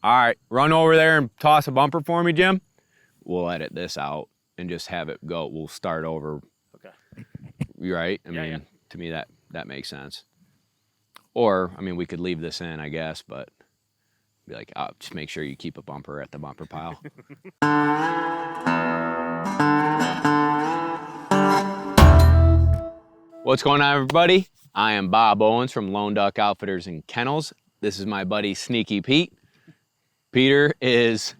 All right, run over there and toss a bumper for me, Jim. We'll edit this out and just have it go. We'll start over. Okay. You right? I Yeah, mean, yeah. to me that makes sense. Or, I mean, we could leave this in, I guess, but be like, just make sure you keep a bumper at the bumper pile. What's going on, everybody? I am Bob Owens from Lone Duck Outfitters and Kennels. This is my buddy Sneaky Pete. Peter is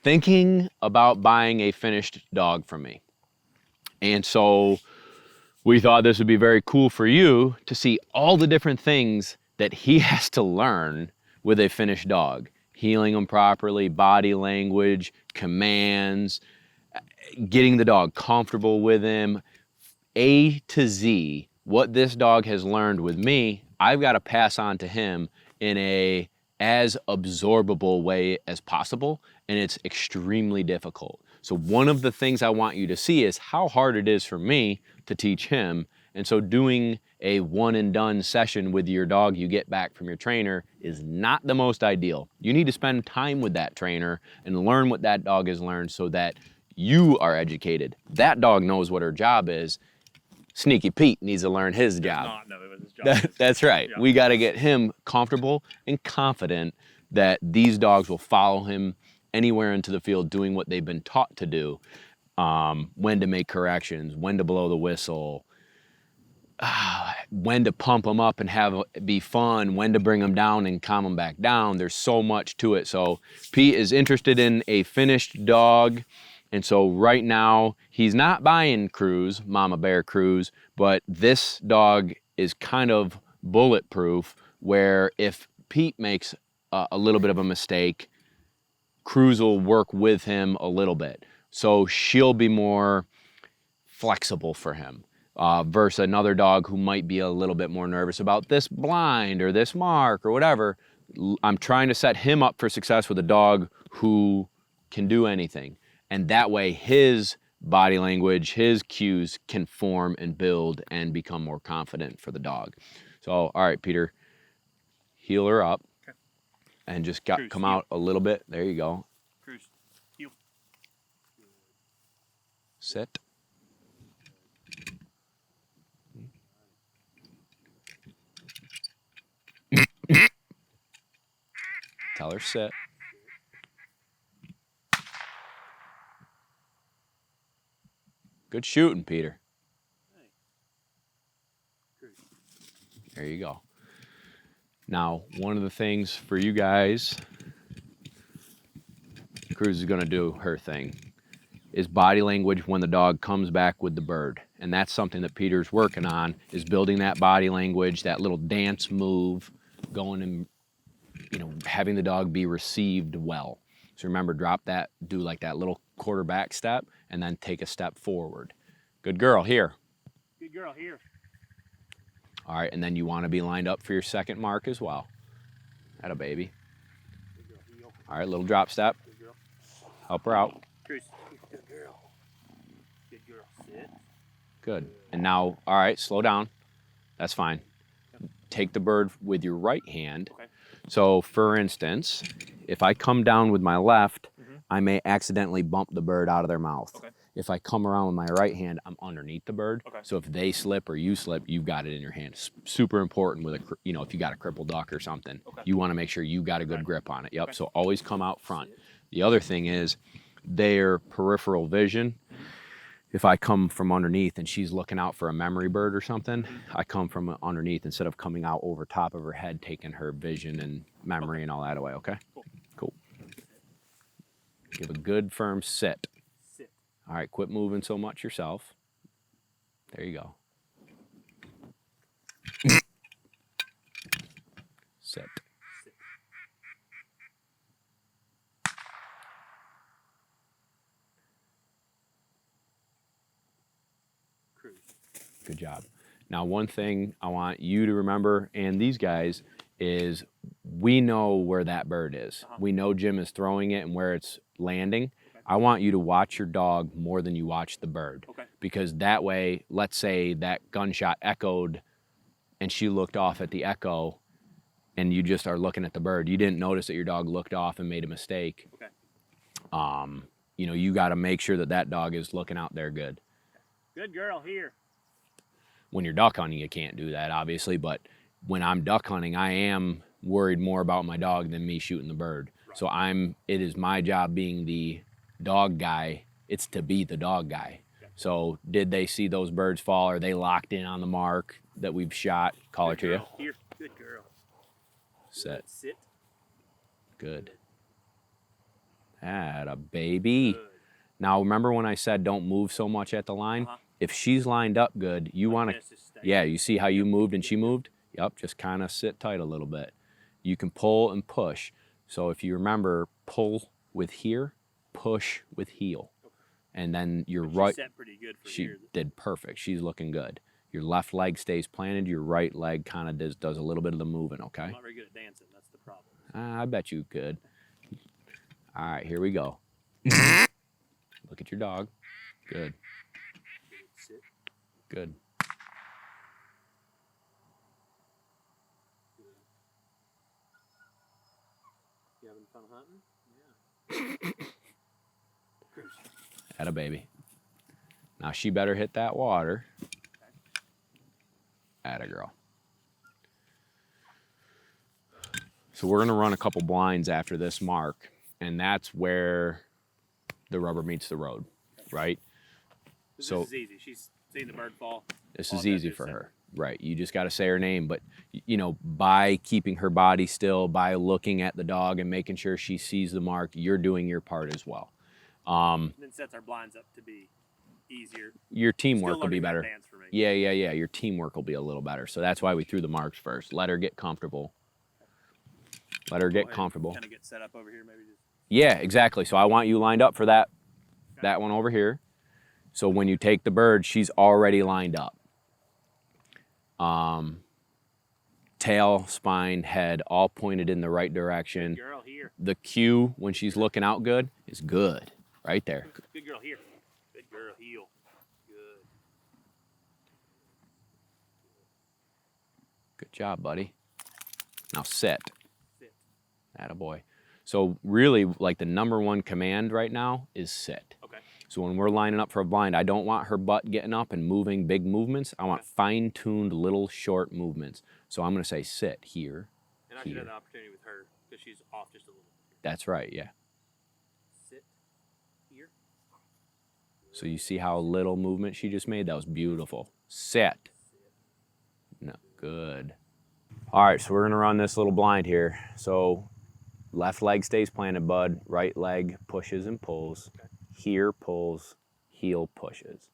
thinking about buying a finished dog from me. And so we thought this would be very cool for you to see all the different things that he has to learn with a finished dog. Healing them properly, body language, commands, getting the dog comfortable with him, A to Z. What this dog has learned with me, I've got to pass on to him in a as absorbable way as possible, and it's extremely difficult. So one of the things I want you to see is how hard it is for me to teach him. And so doing a one and done session with your dog you get back from your trainer is not the most ideal. You need to spend time with that trainer and learn what that dog has learned so that you are educated. That dog knows what her job is. Sneaky Pete needs to learn his job. Not know what his job is. That's right. Yeah. We got to get him comfortable and confident that these dogs will follow him anywhere into the field doing what they've been taught to do. When to make corrections, when to blow the whistle, when to pump them up and have it be fun, when to bring them down and calm them back down. There's so much to it. So Pete is interested in a finished dog. And so right now he's not buying Cruz, Mama Bear Cruz, but this dog is kind of bulletproof where if Pete makes a little bit of a mistake, Cruz will work with him a little bit. So she'll be more flexible for him versus another dog who might be a little bit more nervous about this blind or this mark or whatever. I'm trying to set him up for success with a dog who can do anything. And that way his body language, his cues can form and build and become more confident for the dog. So, all right, Peter, heel her up. Okay. And just Cruz, come heel. out a little bit. There you go. Cruz, heel. Sit. Tell her sit. Good shooting, Peter. There you go. Now, one of the things for you guys, Cruz is going to do her thing, is body language when the dog comes back with the bird. And that's something that Peter's working on, is building that body language, that little dance move, going and, having the dog be received well. So remember, drop that, do like that little quarterback step, and then take a step forward. Good girl, here. Good girl, here. All right, and then you want to be lined up for your second mark as well. Atta baby. Good girl, heel. All right, little drop step. Good girl. Help her out. Cruz. Good girl. Good girl. Sit. Good. And now, all right, slow down. That's fine. Take the bird with your right hand. Okay. So, for instance, if I come down with my left, I may accidentally bump the bird out of their mouth. Okay. If I come around with my right hand, I'm underneath the bird. Okay. So if they slip or you slip, you've got it in your hand. It's super important with if you got a crippled duck or something, Okay. you want to make sure you got a good grip on it. Yep. Okay. So always come out front. The other thing is their peripheral vision. If I come from underneath and she's looking out for a memory bird or something, I come from underneath instead of coming out over top of her head, taking her vision and memory and all that away. Okay. Cool. Give a good firm sit. Sit. All right, quit moving so much yourself. There you go. Sit. Sit. Cruz. Good job. Now, one thing I want you to remember, and these guys, is we know where that bird is. We know Jim is throwing it and where it's landing. Okay. I want you to watch your dog more than you watch the bird. Okay. Because that way, let's say that gunshot echoed and she looked off at the echo and you just are looking at the bird. You didn't notice that your dog looked off and made a mistake. Okay. You know, you got to make sure that that dog is looking out there good. Good girl, here. When you're duck hunting, you can't do that, obviously, but when I'm duck hunting, I am worried more about my dog than me shooting the bird. Right. So it is my job being the dog guy. It's to be the dog guy. Okay. So did they see those birds fall? Are they locked in on the mark that we've shot? Call her to you. Here, good girl. Set. Sit. Good. Atta baby. Good. Now remember when I said don't move so much at the line? If she's lined up good, you want to, yeah, you see how you moved and she moved? Yep, just kind of sit tight a little bit. You can pull and push. So if you remember, pull with here, push with heel. Okay. And then your right, set pretty good for she here. did perfect. She's looking good. Your left leg stays planted, your right leg kind of does a little bit of the moving, okay? I'm not very good at dancing, that's the problem. I bet you could. All right, here we go. Look at your dog. Good. Sit. Good. You having fun hunting? Yeah. Atta baby. Now she better hit that water. Atta girl. So we're gonna run a couple blinds after this mark, and that's where the rubber meets the road, right? So this is easy. She's seen the bird fall. This is easy for her, right? You just got to say her name, but you know, by keeping her body still, by looking at the dog and making sure she sees the mark, you're doing your part as well. And then sets our blinds up to be easier. Your teamwork will be better. Dance for me. Yeah. Your teamwork will be a little better. So that's why we threw the marks first. Let her get comfortable. Let her get comfortable. Kind of get set up over here, maybe. Yeah, exactly. So I want you lined up for that one over here. So when you take the bird, she's already lined up. Tail, spine, head, all pointed in the right direction. Good girl, here. The cue when she's looking out good is good, right there. Good girl, here. Good girl, heel. Good. Good job, buddy. Now sit. Sit. Attaboy. So really, like the #1 command right now is sit. Okay. So when we're lining up for a blind, I don't want her butt getting up and moving big movements. I want fine-tuned little short movements. So I'm going to say sit here. And I should have the opportunity with her because she's off just a little bit. That's right, yeah. Sit here. So you see how little movement she just made? That was beautiful. Sit. No, good. All right, so we're going to run this little blind here. So left leg stays planted, bud. Right leg pushes and pulls. Okay. Here pulls, heel pushes.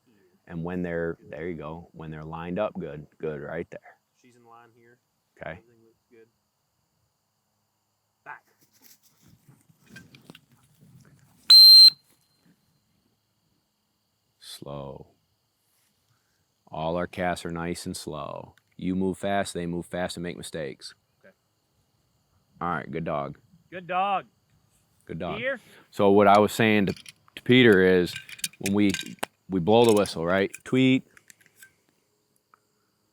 And when they're, there you go, when they're lined up good, good right there. She's in line here. Okay. Everything looks good. Back. Slow. All our casts are nice and slow. You move fast, they move fast and make mistakes. Okay. All right, good dog. Good dog. Good dog. Here. So what I was saying to Peter is when we blow the whistle, right? Tweet.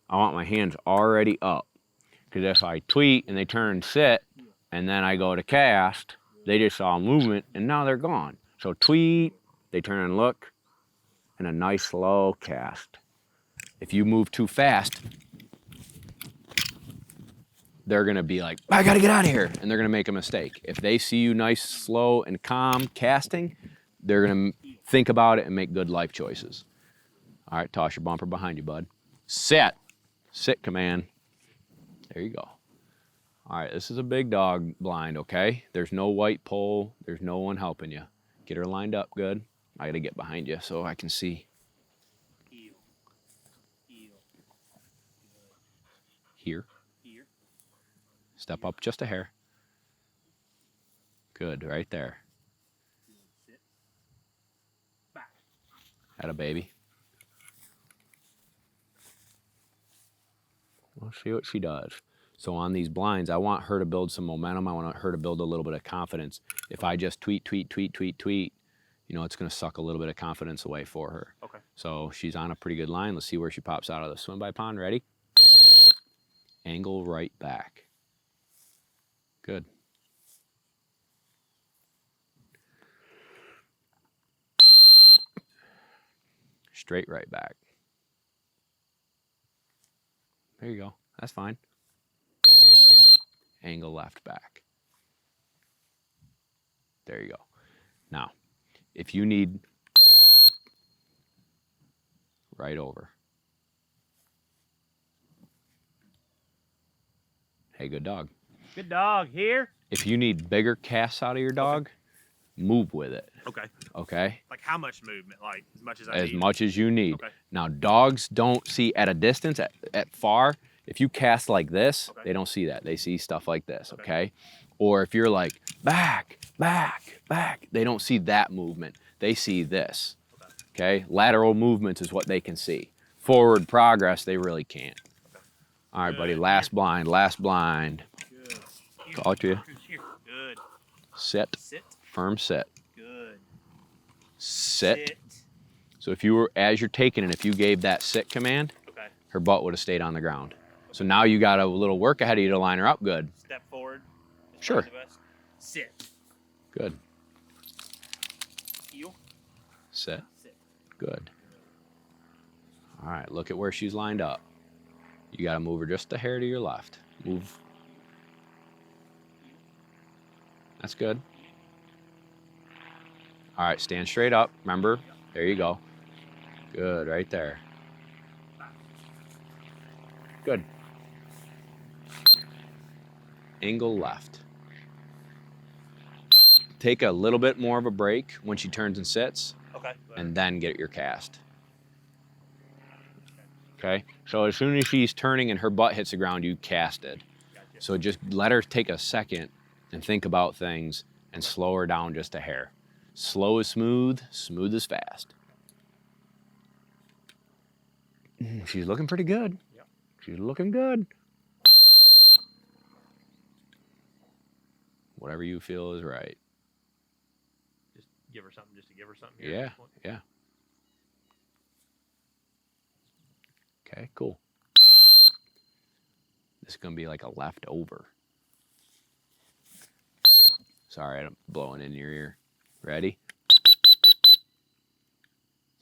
I want my hands already up. Because if I tweet and they turn and sit, and then I go to cast, they just saw movement and now they're gone. So tweet, they turn and look, and a nice slow cast. If you move too fast, they're gonna be like, I gotta get out of here, and they're gonna make a mistake. If they see you nice, slow, and calm casting, they're gonna think about it and make good life choices. All right, toss your bumper behind you, bud. Sit. Sit command. There you go. All right, this is a big dog blind, okay? There's no white pole. There's no one helping you. Get her lined up good. I gotta get behind you so I can see. Heel. Heel. Here. Here. Step up just a hair. Good, right there. Sit. Back. Atta baby. We'll see what she does. So on these blinds, I want her to build some momentum. I want her to build a little bit of confidence. If I just tweet, you know, it's going to suck a little bit of confidence away for her. Okay. So she's on a pretty good line. Let's see where she pops out of the swim by pond. Ready? Angle right back. Good. Straight right back. There you go. That's fine. Angle left back. There you go. Now, if you need right over. Hey, good dog. Good dog. Here. If you need bigger casts out of your dog, move with it. Okay. Okay? Like how much movement? Like as much as I As need? much as you need. Okay. Now, dogs don't see at a distance, at far. If you cast like this, Okay. they don't see that. They see stuff like this, okay? Or if you're like, back, back, back, they don't see that movement. They see this, okay? Lateral movements is what they can see. Forward progress, they really can't. All right, buddy, last blind, last blind. Good. Call it to you. Here. Good. Sit, Sit. firm sit. Good. Sit. So if you were, as you're taking it, if you gave that sit command, Okay. her butt would have stayed on the ground. So now you got a little work ahead of you to line her up good. Step forward. Sure. Sit. Good. Heel. Sit. Sit. Good. All right, look at where she's lined up. You got to move her just a hair to your left. Move. That's good. All right, stand straight up. Remember? There you go. Good, right there. Good. Angle left. Take a little bit more of a break when she turns and sits, Okay. and then get your cast. Okay? So as soon as she's turning and her butt hits the ground, you casted. Gotcha. So just let her take a second and think about things and slow her down just a hair. Slow is smooth, smooth is fast. She's looking pretty good. Yep. She's looking good. Whatever you feel is right. Just give her something just to give her something here. Yeah, yeah. Okay, cool. This is gonna be like a leftover. Sorry, I'm blowing in your ear. Ready?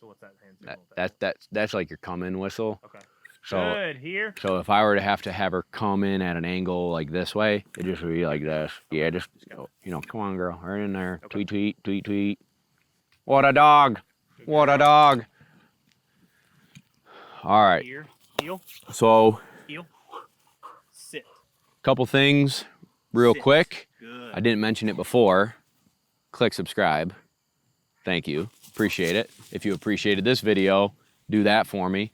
So what's that hand signal? That's like your come in whistle. Okay. So, Good. Here. so if I were to have her come in at an angle like this way, it just would be like this. Yeah, just come on, girl, right in there. Okay. Tweet, tweet, tweet, tweet. What a dog! What a dog! All right. Here. Heel. So, Heel. Sit. couple things, real Sit. quick. Good. I didn't mention it before. Click subscribe. Thank you. Appreciate it. If you appreciated this video, do that for me.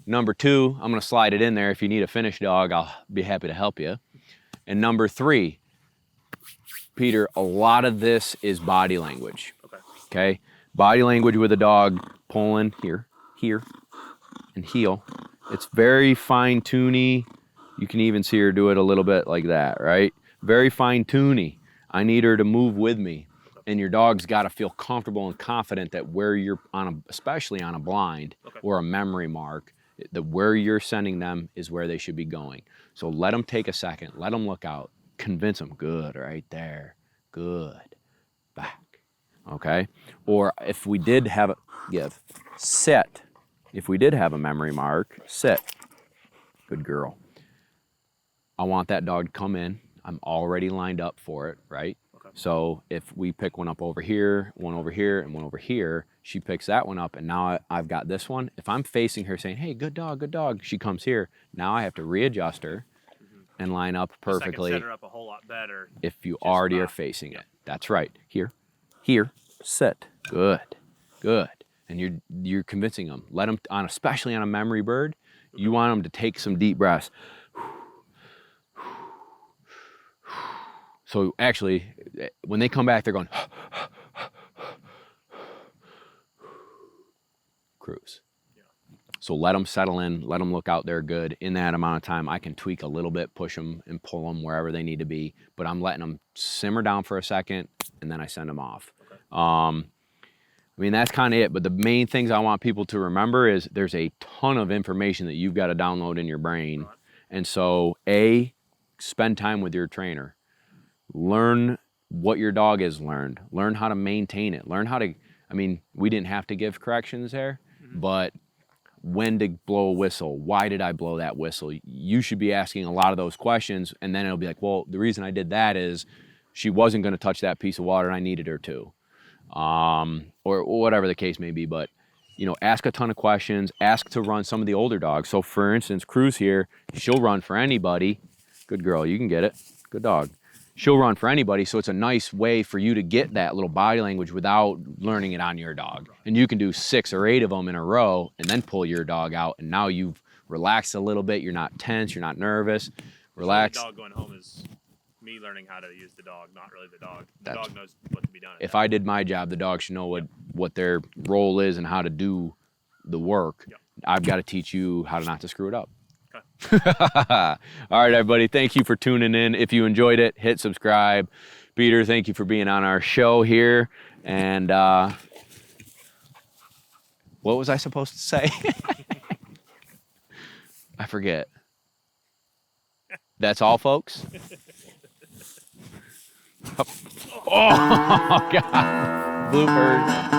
Number 2, I'm going to slide it in there. If you need a finished dog, I'll be happy to help you. And number 3, Peter, a lot of this is body language. Okay. Okay? Body language with a dog pulling here, here, and heel. It's very fine-tuney. You can even see her do it a little bit like that, right? Very fine-tuney. I need her to move with me. And your dog's got to feel comfortable and confident that where you're especially on a blind or a memory mark, that where you're sending them is where they should be going. So let them take a second, let them look out, convince them, good, right there, good, back, okay? Or if we did have sit. If we did have a memory mark, sit, good girl. I want that dog to come in. I'm already lined up for it, right? So if we pick one up over here, and one over here, she picks that one up, and now I've got this one. If I'm facing her saying, hey, good dog, she comes here. Now I have to readjust her and line up perfectly. I can set her up a whole lot better. If you already are facing it. That's right. Here, sit. Good. And you're convincing them. Let them, especially on a memory bird, you want them to take some deep breaths. So actually, when they come back, they're going, cruise. Yeah. So let them settle in, let them look out there good. In that amount of time, I can tweak a little bit, push them and pull them wherever they need to be, but I'm letting them simmer down for a second, and then I send them off. Okay. I mean, that's kind of it, but the main things I want people to remember is there's a ton of information that you've got to download in your brain. Right. And so, spend time with your trainer. learn what your dog has learned. Learn how to maintain it. Learn how to, I mean, we didn't have to give corrections there, but when to blow a whistle, why did I blow that whistle? You should be asking a lot of those questions, and then it'll be like, well, the reason I did that is she wasn't going to touch that piece of water and I needed her to, or whatever the case may be. But you know, ask a ton of questions. Ask to run some of the older dogs. So for instance, Cruz here, she'll run for anybody. Good girl, you can get it. Good dog. She'll run for anybody, so it's a nice way for you to get that little body language without learning it on your dog. And you can do 6 or 8 of them in a row and then pull your dog out, and now you've relaxed a little bit. You're not tense, you're not nervous. Relax. The dog going home is me learning how to use the dog, not really the dog. The dog knows what to be done. If I did my job, the dog should know what their role is and how to do the work. Yep. I've got to teach you how to not to screw it up. All right, everybody, thank you for tuning in. If you enjoyed it, hit subscribe. Peter, thank you for being on our show here. And what was I supposed to say? I forget. That's all, folks? Oh, God. Bloopers.